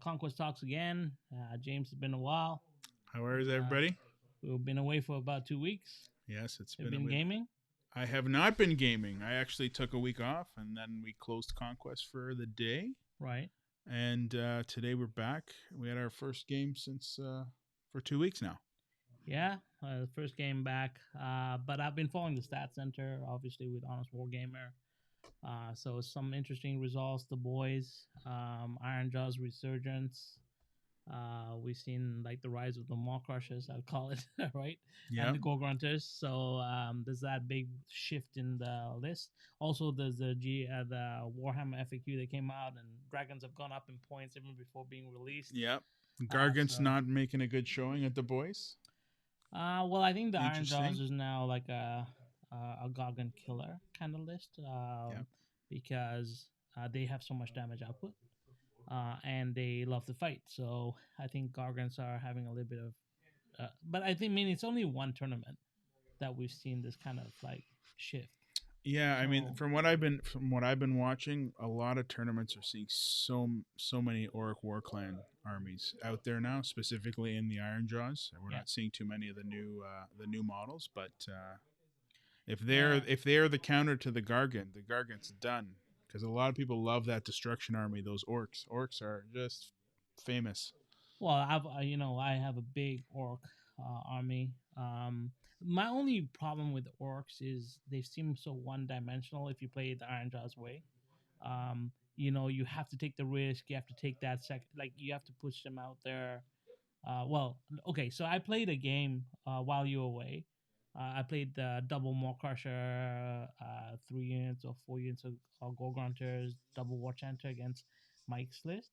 Conquest talks again. James, it's been a while. How is Uh, everybody? we've been away for about 2 weeks. Yes, it's Have been a been week. gaming, I have not been gaming. I actually took a week off, and then we closed Conquest for the day. right? And today we're back. We had our first game since for 2 weeks now. Yeah, the first game back. But I've been following the Stat Center, obviously with Honest Wargamer. So some interesting results. The boys, Iron Jaw's resurgence. We've seen like the rise of the Maw Crushers, I'll call it, right? Yeah. And the Go Grunters. So there's that big shift in the list. Also, there's the Warhammer FAQ that came out, and dragons have gone up in points even before being released. Yep. Gargant's so- not making a good showing at the boys. Well, I think the Iron Jaws Interesting. is now like a Gargant killer kind of list, Yep. because they have so much damage output. And they love to fight. So I think Gargants are having a little bit of, but I think it's only one tournament that we've seen this kind of like shift. Yeah, I mean, So- from what I've been watching, a lot of tournaments are seeing so many Orc Warclan armies out there now, specifically in the Iron Jaws. We're Yeah. not seeing too many of the new models, but if they're the counter to the Gargant's done, because a lot of people love that destruction army. Those orcs are just famous. Well, I have a big orc army. My only problem with orcs is they seem so one-dimensional if you play it the Iron Jaws way. You have to take the risk. You have to take that like you have to push them out there. Okay, so I played a game while you were away. I played the double Maw Crusher, 3 units or 4 units of Gore Grunters, double War Chanter against Mike's list.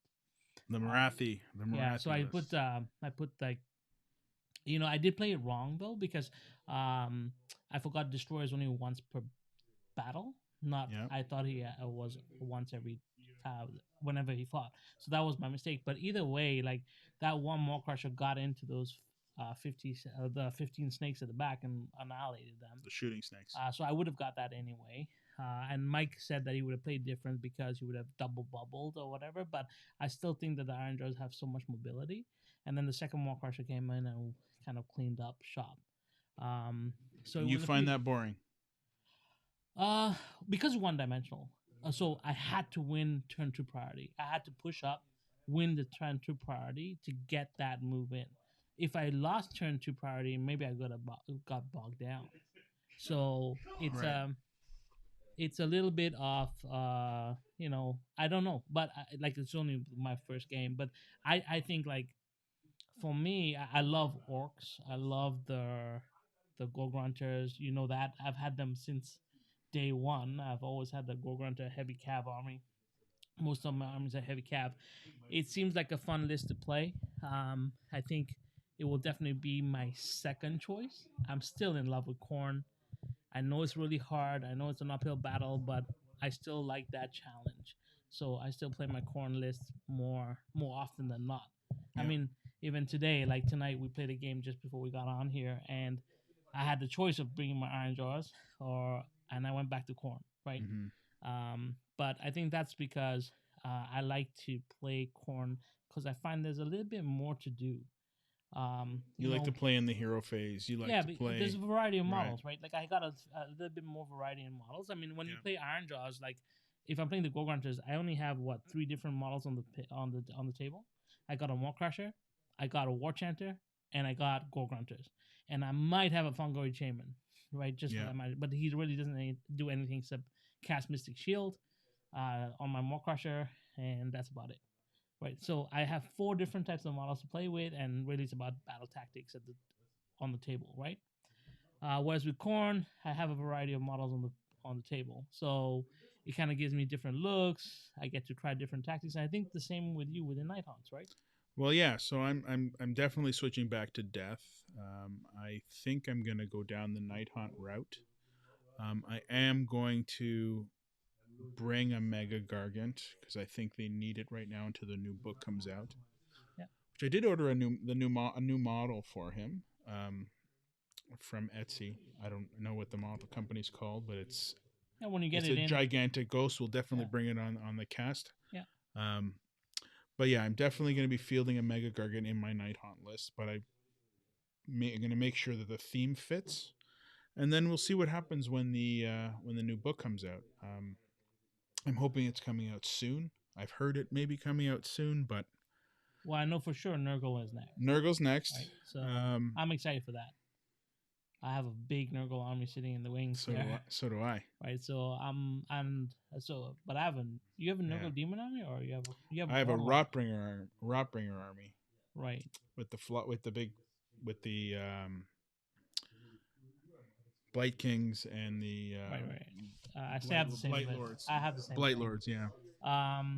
The Marathi. Yeah, so I list. put like, I did play it wrong though because I forgot destroyers only once per battle. Not Yep. I thought he was once every whenever he fought. So that was my mistake. But either way, like that one Maw Crusher got into those the 15 snakes at the back and annihilated them. The shooting snakes. So I would have got that anyway. And Mike said that he would have played different because he would have double bubbled or whatever. But I still think that the Iron Jaws have so much mobility. And then the second Maw Crusher came in and kind of cleaned up shop. So You find that boring? Because one dimensional. So I had to win turn 2 priority. I had to push up, win the turn 2 priority to get that move in. If I lost turn 2 priority, maybe I got bogged down. So it's Right. it's a little bit of I don't know, but like it's only my first game. But I think like for me, I love orcs. I love the Gore Grunters. You know that I've had them since day one. I've always had the Gore Grunter heavy cav army. Most of my armies are heavy cav. It seems like a fun list to play. I think it will definitely be my second choice. I'm still in love with Khorne. I know it's really hard. I know it's an uphill battle, but I still like that challenge. So I still play my Khorne list more often than not. I Yeah. mean, even today, like tonight, we played a game just before we got on here, and I had the choice of bringing my Iron Jaws and I went back to Khorne, right? Mhm. But I think that's because I like to play Khorne because I find there's a little bit more to do. You like to play in the hero phase. You like to play. There's a variety of Right. models, right? Like I got a little bit more variety in models. I mean, when you Yeah. play Iron Jaws, like if I'm playing the Gore Grunters, I only have 3 different models on the table. I got a Maw Crusher, I got a War Chanter, and I got Gore Grunters, and I might have a Fungoid Shaman, right? Just Yeah. but he really doesn't do anything except cast Mystic Shield on my Maw Crusher, and that's about it. Right, so I have 4 different types of models to play with, and really it's about battle tactics on the table, right? Whereas with Khorne, I have a variety of models on the table, so it kind of gives me different looks. I get to try different tactics. And I think the same with you with the Nighthaunts, right? Well, yeah. So I'm definitely switching back to death. I think I'm gonna go down the Nighthaunt route. I am going to bring a Mega Gargant because I think they need it right now until the new book comes out. Yeah. Which I did order a new model for him from Etsy. I don't know what the model company's called, but it's Yeah, when you get it's it a in, gigantic ghost. We'll definitely Yeah. bring it on the cast. Yeah. Um, But yeah, I'm definitely going to be fielding a Mega Gargant in my Night Haunt list. But I'm going to make sure that the theme fits, and then we'll see what happens when the new book comes out. I'm hoping it's coming out soon. I've heard it may be coming out soon, but Well, I know for sure Nurgle is next, Nurgle's next. right? So I'm excited for that. I have a big Nurgle army sitting in the wings So there, so do I. right? So but I haven't. You have a Yeah. Nurgle demon army, or you have I have a Warlock, Rotbringer army right? with with the Blight Kings and the Right, right. I say I have the same. Blight But Lords. I have the same. Blight thing. Lords, yeah.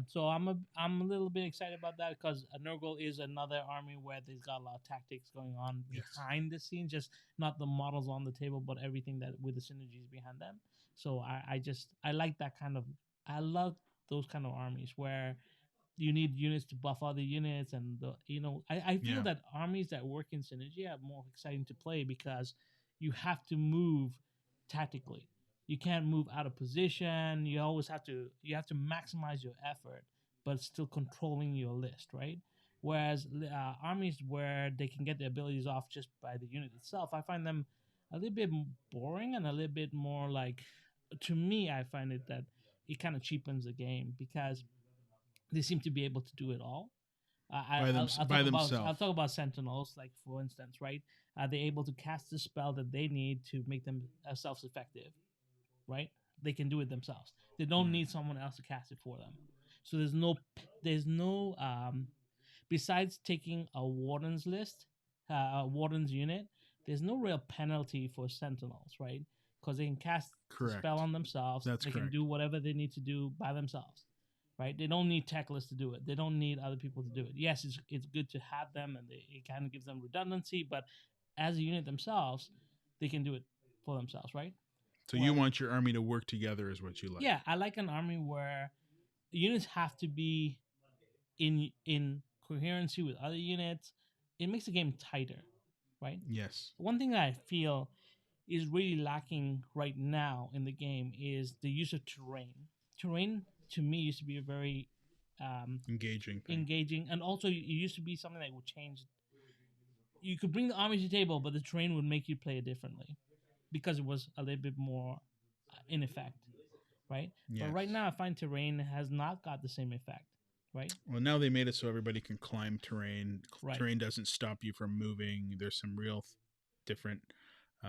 So I'm a little bit excited about that because Nurgle is another army where there's got a lot of tactics going on Yes. behind the scenes, just not the models on the table, but everything that with the synergies behind them. So I like that kind of. I love those kind of armies where you need units to buff other units, and I feel Yeah. that armies that work in synergy are more exciting to play because you have to move tactically. You can't move out of position. You have to maximize your effort, but still controlling your list, right? Whereas armies where they can get the abilities off just by the unit itself, I find them a little bit boring and a little bit more like, to me, I find it that it kind of cheapens the game because they seem to be able to do it all. I'll talk about Sentinels, like for instance, right? Are they able to cast the spell that they need to make them self effective, right? They can do it themselves. They don't need someone else to cast it for them. So there's no besides taking a warden's list, a warden's unit. There's no real penalty for Sentinels, right? Because they can cast the Correct. spell on themselves. That's They correct. can do whatever they need to do by themselves, right? They don't need tech lists to do it. They don't need other people to do it. Yes, it's good to have them, and it kind of gives them redundancy. But as a unit themselves, they can do it for themselves, right? So you want your army to work together, is what you like? Yeah, I like an army where units have to be in coherency with other units. It makes the game tighter, right? Yes. One thing that I feel is really lacking right now in the game is the use of terrain. Terrain to me used to be a very engaging, and also it used to be something that would change. You could bring the army to the table, but the terrain would make you play it differently because it was a little bit more in effect, right? Yes. But right now, I find terrain has not got the same effect, right? Well, now they made it so everybody can climb terrain. Right. Terrain doesn't stop you from moving. There's some real different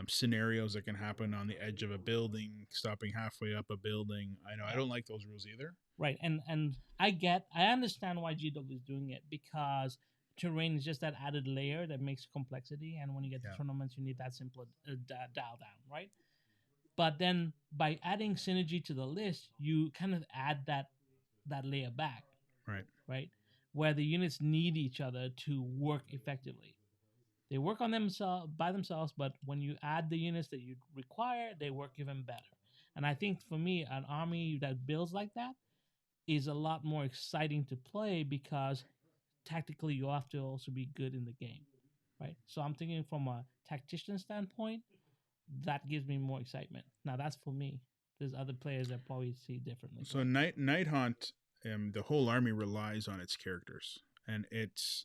scenarios that can happen on the edge of a building, stopping halfway up a building. I know I don't like those rules either. Right, and I understand why GW is doing it because terrain is just that added layer that makes complexity, and when you get to tournaments, you need that simpler dial down, right? But then by adding synergy to the list, you kind of add that layer back, right, where the units need each other to work effectively. They work on themselves by themselves, but when you add the units that you require, they work even better. And I think for me, an army that builds like that is a lot more exciting to play because tactically you have to also be good in the game, right? So I'm thinking from a tactician standpoint, that gives me more excitement. Now that's for me. There's other players that probably see differently. So Nighthaunt, the whole army relies on its characters, and it's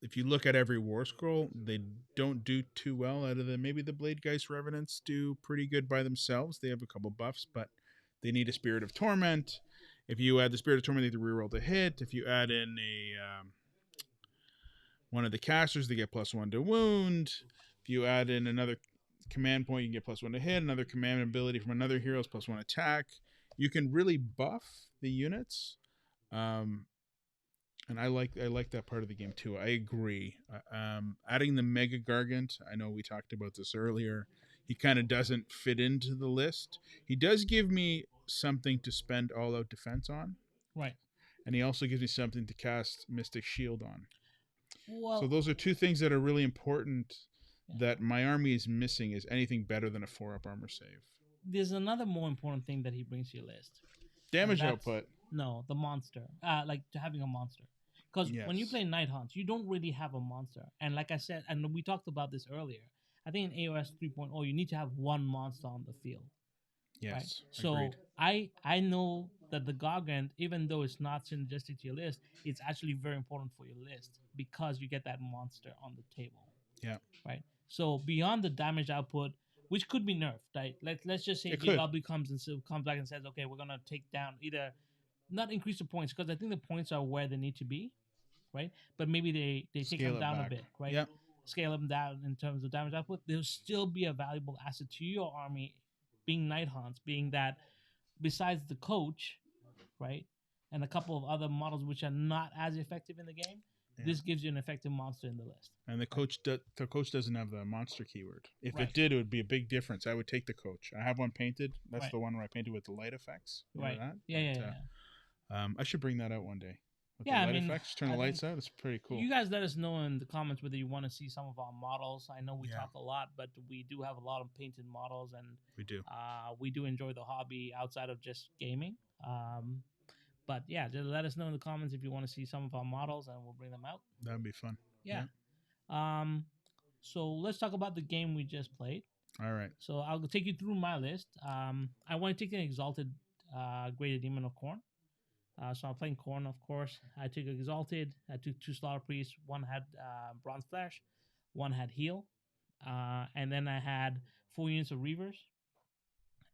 if you look at every war scroll, they don't do too well. Out of maybe the Bladegeist Revenants do pretty good by themselves. They have a couple buffs, but they need a Spirit of Torment. If you add the Spirit of Torment, they have to reroll the hit. If you add in one of the casters, they get +1 to wound. If you add in another command point, you can get +1 to hit. Another command ability from another hero is +1 attack. You can really buff the units, and I like that part of the game too. I agree. Adding the Mega Gargant, I know we talked about this earlier. He kind of doesn't fit into the list. He does give me something to spend all-out defense on, right? And he also gives me something to cast Mystic Shield on. Well, so those are two things that are really important that my army is missing. Is anything better than a 4-up armor save? There's another more important thing that he brings to your list. Damage output. No, the monster. Like having a monster. Because when you play Nighthaunts, you don't really have a monster. And like I said, and we talked about this earlier, I think in AOS 3.0, you need to have one monster on the field. Yes. Right? So agreed. I know that the Gargant, even though it's not synergistic to your list, it's actually very important for your list because you get that monster on the table, Yeah, right? So beyond the damage output, which could be nerfed, right? Let's just say it could JW comes back and says, okay, we're gonna take down either not increase the points because I think the points are where they need to be, right? But maybe they take them scale it down a back. bit, right? Yeah, Scale them down in terms of damage output. They'll still be a valuable asset to your army, being Nighthaunts, being that besides the coach, right, and a couple of other models which are not as effective in the game, yeah. this gives you an effective monster in the list. And the coach doesn't have the monster keyword. If Right. it did, it would be a big difference. I would take the coach. I have one painted. That's Right. the one where I painted with the light effects. Remember Right. that? Yeah, yeah, But, yeah. I should bring that out one day. With Yeah, the I light mean, effects, turn the I lights think out. It's pretty cool. you guys let us know in the comments whether you want to see some of our models. I know we Yeah. talk a lot, but we do have a lot of painted models, and We do. we do enjoy the hobby outside of just gaming. But yeah, just let us know in the comments if you want to see some of our models, and we'll bring them out. That'd be fun. Yeah. Um, so let's talk about the game we just played. All right. So I'll take you through my list. I want to take an Exalted Greater Demon of Khorne. So I'm playing Khorne, of course. I took Exalted. I took 2 Slaughter Priests. One had Bronze Flesh. One had Heal. And then I had 4 units of Reavers.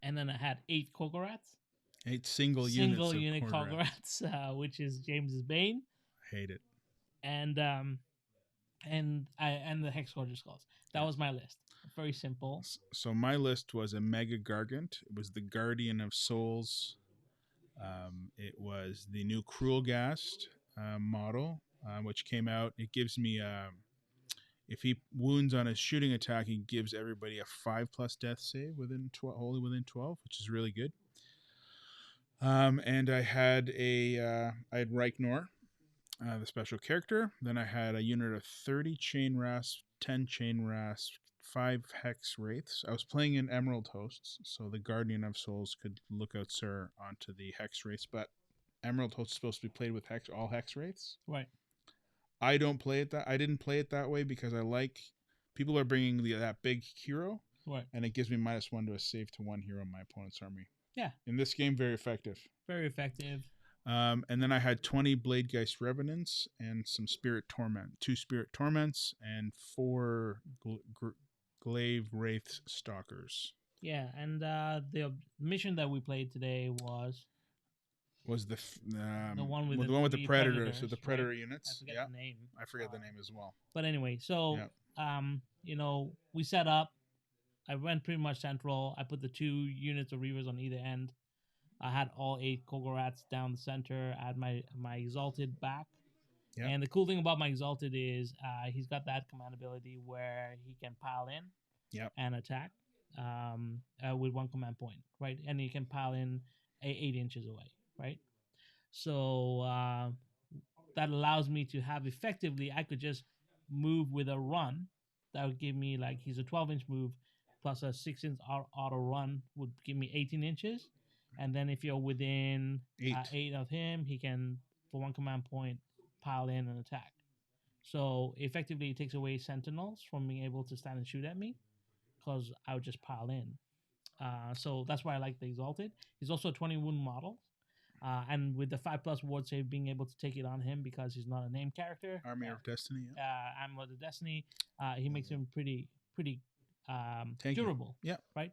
And then I had 8 Kogorats. 8 single unit Kogorats, which is James's Bane. I hate it. And the Hex Gorger Skulls. That was my list. Very simple. So my list was a Mega Gargant. It was the Guardian of Souls. It was the new Cruel Gast model, which came out. It gives me, if he wounds on a shooting attack, he gives everybody a 5+ death save within 12, wholly within 12, which is really good. And I had I had Reignor, the special character. Then I had a unit of 30 Chain Rasp, 10 Chain Rasp, 5 Hex Wraiths. I was playing in Emerald Hosts, so the Guardian of Souls could look out Sir onto the Hex Wraiths, but Emerald Hosts is supposed to be played with all Hex Wraiths. Right. I didn't play it that way because I like people are bringing that big hero, right, and it gives me -1 to a save to 1 hero in my opponent's army. Yeah. In this game, very effective. Very effective. And then I had 20 Bladegeist Revenants and some Spirit Torment, 2 Spirit Torments, and 4 Glaive Wraith Stalkers. Yeah, and the mission that we played today was the one with the Predator, so the Predator right? units. I forget Yeah, the name. I forget the name as well. But anyway, so Yeah. we set up. I went pretty much central. I put the 2 units of Reavers on either end. I had all 8 Kogorats down the center. I had my Exalted back. Yep. And the cool thing about my Exalted is he's got that command ability where he can pile in and attack with 1 command point, right? And he can pile in 8 inches away, right? So that allows me to have effectively, I could just move with a run. That would give me, like, he's a 12-inch move plus a 6-inch auto run would give me 18 inches. And then if you're within 8 of him, he can, for 1 command point, pile in and attack. So effectively, it takes away Sentinels from being able to stand and shoot at me because I would just pile in. So that's why I like the Exalted. He's also a 20 wound model. And with the 5+ ward save, being able to take it on him because he's not a named character. Army of Destiny. Army of Destiny. He makes him pretty durable. Yeah. Right.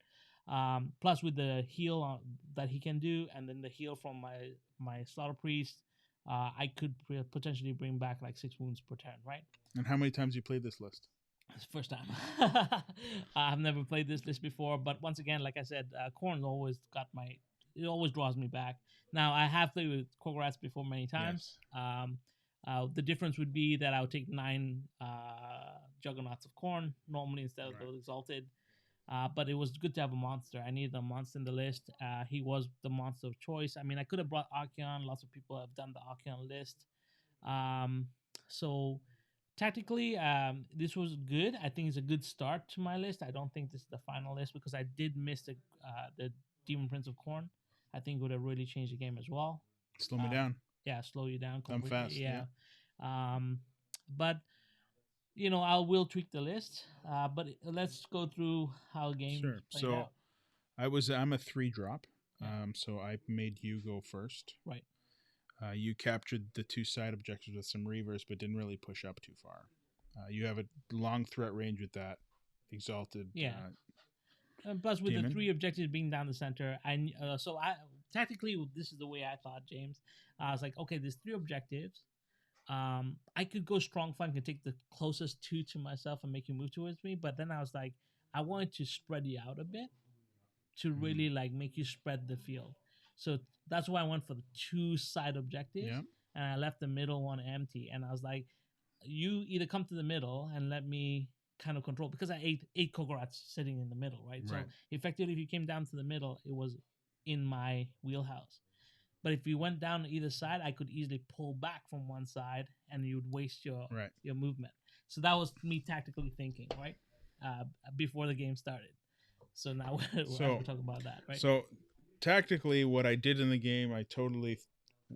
Plus with the heal that he can do, and then the heal from my Slaughter Priest, I could potentially bring back like 6 wounds per turn. Right. And how many times you played this list? It's the first time. I've never played this list before, but once again, like I said, Khorne always it always draws me back. Now, I have played with Kogorats before many times. Yes. The difference would be that I would take 9 Juggernauts of Khorne normally instead of those Exalted. But it was good to have a monster. I needed a monster in the list. He was the monster of choice. I mean, I could have brought Archeon. Lots of people have done the Archeon list. So tactically, this was good. I think it's a good start to my list. I don't think this is the final list because I did miss the Demon Prince of Khorne. I think it would have really changed the game as well. Slow me down. Yeah, slow you down. I'm fast. Yeah. But I will tweak the list. But let's go through how games. Sure. So, I'm a 3-drop. Yeah. So I made you go first. Right. You captured the 2 side objectives with some reavers, but didn't really push up too far. You have a long threat range with that exalted Yeah. And plus, with the demon. 3 objectives being down the center, so I tactically this is the way I thought, James. I was like, okay, there's 3 objectives. I could go strong flank and take the closest 2 to myself and make you move towards me, but then I was like, I wanted to spread you out a bit to really like make you spread the field. So that's why I went for the 2 side objectives, Yeah. and I left the middle one empty. And I was like, you either come to the middle and let me kind of control, because I ate 8 Kogorats sitting in the middle, right? So Right. effectively, if you came down to the middle, it was in my wheelhouse. But if you went down either side, I could easily pull back from one side, and you would waste Right. your movement. So that was me tactically thinking, right, before the game started. So now we'll have to talk about that, right? So tactically, what I did in the game, I totally,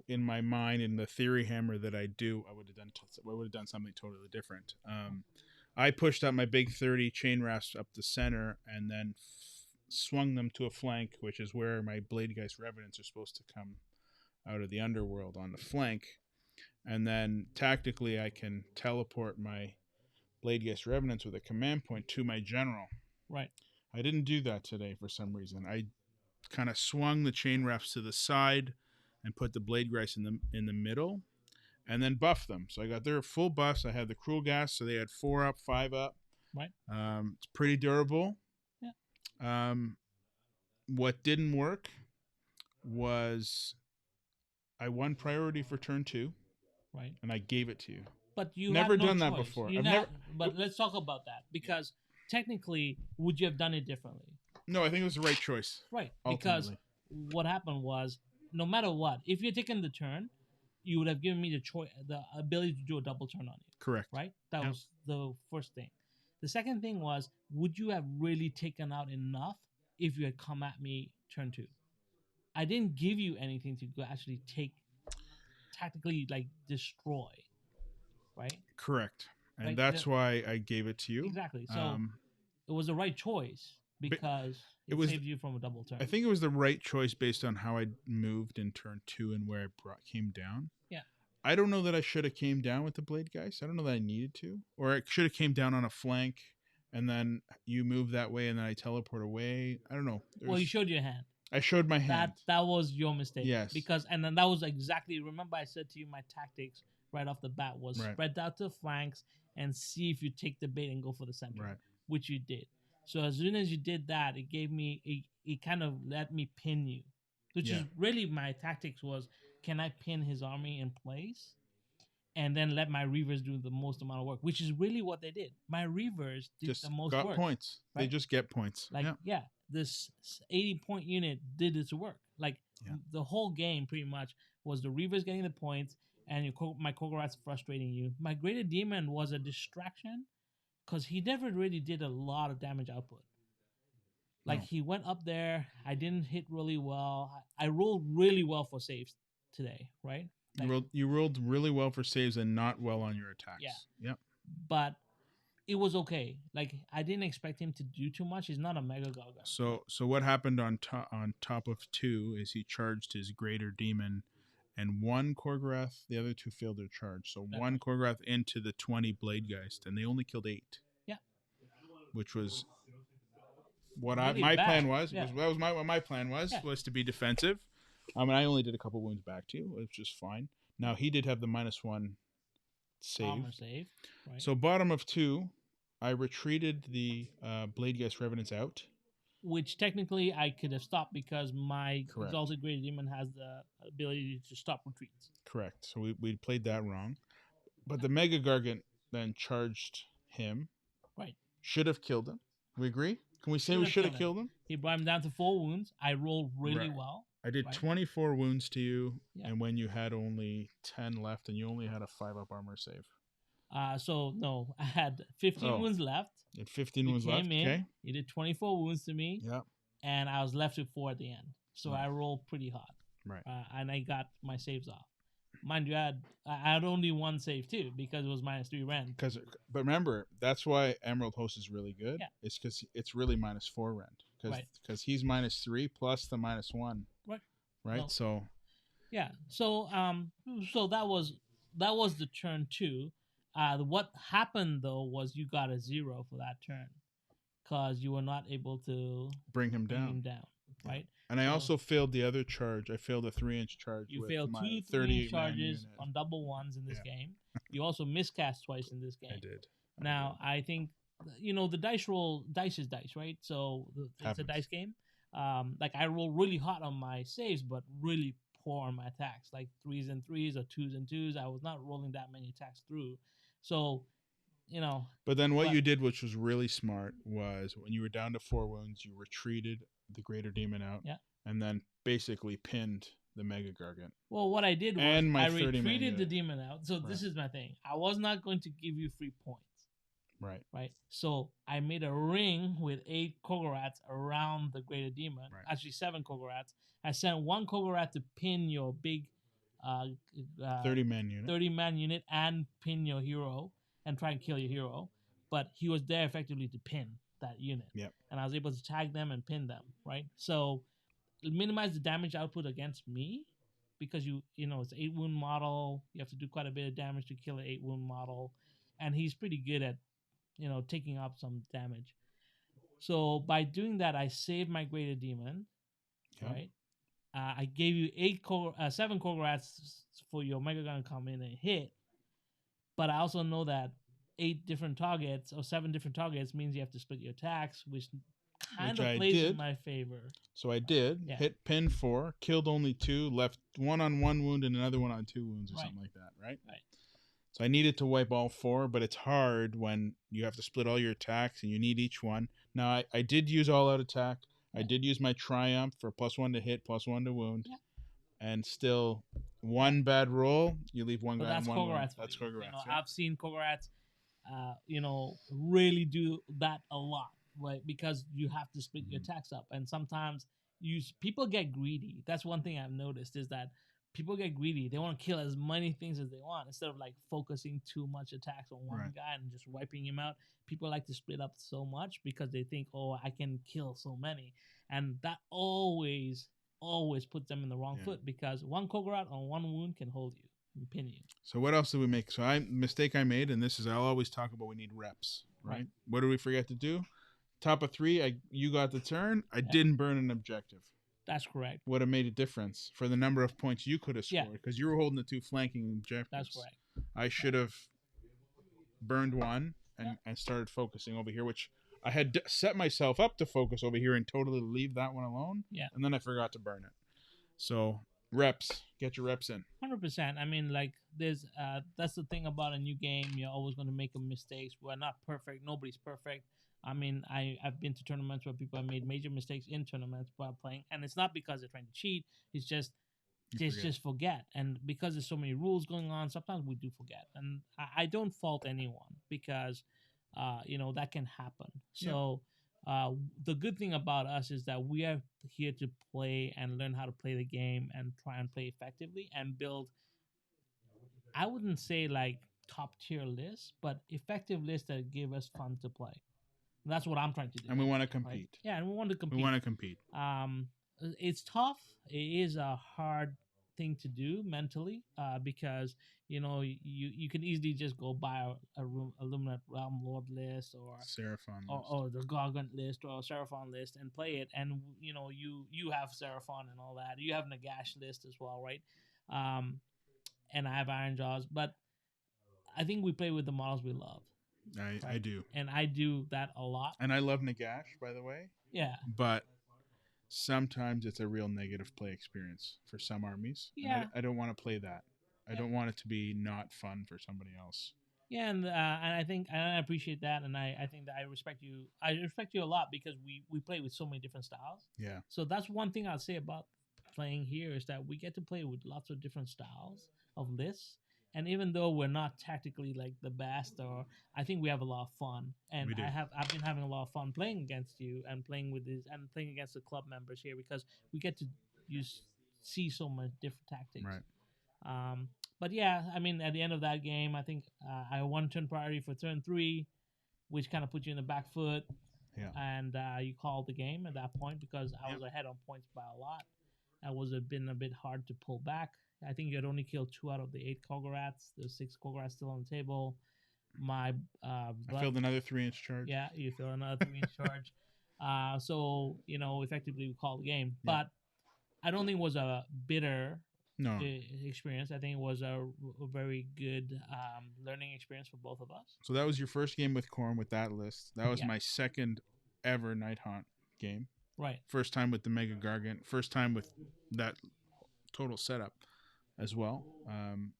in my mind, in the theory hammer that I do, I would have done something totally different. I pushed out my big 30 chain rasps up the center, and then swung them to a flank, which is where my Bladegeist Revenants are supposed to come out of the underworld on the flank. And then tactically, I can teleport my Bladegeist Revenants with a command point to my general. Right. I didn't do that today for some reason. I kind of swung the chain rafts to the side and put the Bladegeist in the middle, and then buffed them. So I got their full buffs. I had the Cruel Gas, so they had 4 up, 5 up. Right. It's pretty durable. Yeah. What didn't work was I won priority for turn 2. Right. And I gave it to you. But you never had no done that choice. before. But let's talk about that, because technically, would you have done it differently? No, I think it was the right choice. Right. Ultimately. Because what happened was, no matter what, if you had taken the turn, you would have given me the ability to do a double turn on you. Correct. Right? That Yep. was the first thing. The second thing was, would you have really taken out enough if you had come at me turn 2? I didn't give you anything to go actually tactically, like, destroy. Right? Correct. And Right, that's why I gave it to you. Exactly. So it was the right choice, because it saved you from a double turn. I think it was the right choice based on how I moved in turn 2 and where I came down. Yeah. I don't know that I should have came down with the Bladegeist. I don't know that I needed to. Or I should have came down on a flank, and then you move that way, and then I teleport away. I don't know. Well, you showed your hand. I showed my hand. That was your mistake. Yes. And then that was exactly, remember I said to you, my tactics right off the bat was spread out to the flanks and see if you take the bait and go for the center, which you did. So as soon as you did that, it gave me, it kind of let me pin you, which is really my tactics was, can I pin his army in place and then let my Reavers do the most amount of work, which is really what they did. My Reavers did just the most got work. Points. Right? They just get points. Like, this 80-point unit did its work. Like, the whole game pretty much was the Reavers getting the points and my Kogorats frustrating you. My Greater Demon was a distraction because he never really did a lot of damage output. Like, he went up there. I didn't hit really well. I rolled really well for saves today, right? Like, you rolled really well for saves and not well on your attacks. Yeah. Yep. But it was okay. Like, I didn't expect him to do too much. He's not a Mega Gargoyle. So what happened on top of 2 is he charged his Greater Demon, and 1 Korgorath, the other 2 failed their charge. So 1 Korgorath into the 20 Bladegeist, and they only killed 8. Yeah. Which was what Really my bad. plan was. Yeah. That was what my plan was to be defensive. I mean, I only did a couple wounds back to you, which is fine. Now, he did have the -1 save. Armor save. Right. So bottom of 2, I retreated the Bladegeist Revenants out. Which technically I could have stopped because my Correct. Exalted Greater Demon has the ability to stop retreats. Correct. So we played that wrong. But the Mega Gargant then charged him. Right. Should have killed him. We agree? Can we say we should have killed him? He brought him down to 4 wounds. I rolled really well. I did Right. 24 wounds to you, and when you had only 10 left, and you only had a 5-up armor save. So, no, I had 15 wounds left. You had 15 wounds left, okay. He did 24 wounds to me. Yeah. And I was left with 4 at the end. So I rolled pretty hard. Right. And I got my saves off. Mind you, I had only 1 save too, because it was -3 rend. But remember, that's why Emerald Host is really good. Yeah. It's because it's really -4 rend. right, because he's -3 plus the -1, right. right? Well, So yeah. So that was the turn two. What happened though was you got a 0 for that turn because you were not able to bring him bring him down. down, Yeah. right? And I So also failed the other charge. I failed a 3-inch charge you with failed my two 3-inch 38-man charges unit. on double ones in this Yeah, game. You also miscast twice in this I game. did. Now I think the dice is dice, right? So it's a Happens. dice game. Like I roll really hot on my saves, but really poor on my attacks, like threes and threes or twos and twos. I was not rolling that many attacks through. So you know, But then what but you did, which was really smart, was when you were down to 4 wounds, you retreated the greater demon out, yeah. and then basically pinned the mega gargant Well, what I did was and my I 30-man retreated the unit. demon out. So Right, this is my thing. I was not going to give you free points, right, right? So I made a ring with 8 Kogorats around the greater demon. right. Actually, 7 Kogorats. I sent 1 Kogorat to pin your big uh, 30-man unit. 30-man unit and pin your hero and try and kill your hero. But he was there effectively to pin that unit. Yep. And I was able to tag them and pin them, right? So minimize the damage output against me because it's 8 wound model. You have to do quite a bit of damage to kill an 8 wound model. And he's pretty good at taking up some damage. So by doing that, I saved my greater demon, Yep. right? I gave you 7 Kogorats for your Mega Gun to come in and hit, but I also know that 8 different targets or 7 different targets means you have to split your attacks, which kind Which of I plays did. in my favor. So I did Yeah. hit pin 4, killed only 2, left one on 1 wound and another one on 2 wounds or Right. something like that, right? Right. So I needed to wipe all 4, but it's hard when you have to split all your attacks and you need each one. Now I did use all out attack. I Yeah. did use my triumph for +1 to hit, +1 to wound, Yeah. and still one bad roll, you leave one But guy that's on 1 wound. Kogorats. That's for you. Kogorats. Yeah. I've seen Kogorats, really do that a lot, right? Because you have to split your attacks up, and sometimes people get greedy. That's one thing I've noticed is that people get greedy. They want to kill as many things as they want instead of like focusing too much attacks on one Right. guy and just wiping him out. People like to split up so much because they think, oh, I can kill so many, and that always puts them in the wrong Yeah. foot because one Kogorat on 1 wound can hold you and pin you. So what else did we make? So mistake I made, and this is I'll always talk about. We need reps, right? Right. What did we forget to do? Top of 3, you got the turn. I Yeah. didn't burn an objective. That's correct. Would have made a difference for the number of points you could have Yeah. scored because you were holding the 2 flanking objectives. That's correct. I should have burned one and started focusing over here, which I had set myself up to focus over here and totally leave that one alone. Yeah. And then I forgot to burn it. So reps, get your reps in. 100%. I mean, like, that's the thing about a new game. You're always going to make mistakes. We're not perfect. Nobody's perfect. I mean, I've been to tournaments where people have made major mistakes in tournaments while playing, and it's not because they're trying to cheat. It's just just forget. And because there's so many rules going on, sometimes we do forget. And I don't fault anyone because, that can happen. So the good thing about us is that we are here to play and learn how to play the game and try and play effectively and build, I wouldn't say like top tier lists, but effective lists that give us fun to play. That's what I'm trying to do. And we want to compete. Right? Yeah, and we want to compete. We want to compete. It's tough. It is a hard thing to do mentally because you can easily just go buy a Illuminate Realm Lord list or Seraphon or the Gargant list or Seraphon list and play it, and you have Seraphon and all that. You have Nagash list as well, right? And I have Iron Jaws, but I think we play with the models we love. I do. And I do that a lot. And I love Nagash, by the way. Yeah. But sometimes it's a real negative play experience for some armies. Yeah. I don't want to play that. I don't want it to be not fun for somebody else. Yeah, and I think and I appreciate that, and I think that I respect you. I respect you a lot because we play with so many different styles. Yeah. So that's one thing I'll say about playing here is that we get to play with lots of different styles of lists. And even though we're not tactically like the best, or I think we have a lot of fun, and We do. I've been having a lot of fun playing against you and playing with this and playing against the club members here because we get to see so much different tactics. Right. But yeah, I mean, at the end of that game, I think I won turn priority for turn 3, which kind of put you in the back foot. Yeah. and you called the game at that point because I Yep. was ahead on points by a lot. That was been a bit hard to pull back. I think you had only killed 2 out of the 8 Kogorats. There's 6 Kogorats still on the table. My I but filled another 3-inch charge. yeah, you feel another 3 inch charge. So effectively we called the game, Yeah. but I don't think it was a bitter No. experience. I think it was a very good learning experience for both of us. So that was your first game with Khorne with that list. That was Yeah. my second ever Nighthaunt game. Right. First time with the Mega Gargant. First time with that total setup as well.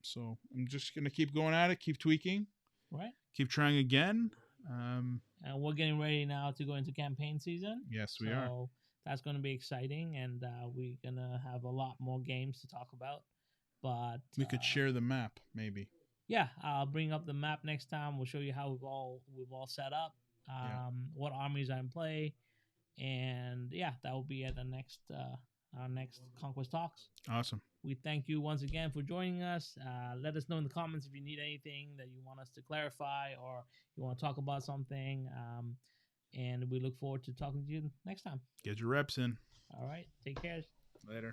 So I'm just gonna keep going at it, keep tweaking, Right. keep trying again. And we're getting ready now to go into campaign season. Yes, we are. So that's going to be exciting, and we're going to have a lot more games to talk about. But We could share the map, maybe. yeah, I'll bring up the map next time. We'll show you how we've all set up, what armies are in play, and yeah, that will be at the next our next Conquest Talks. Awesome. We thank you once again for joining us. Let us know in the comments if you need anything that you want us to clarify or you want to talk about something. And we look forward to talking to you next time. Get your reps in. All right. Take care. Later.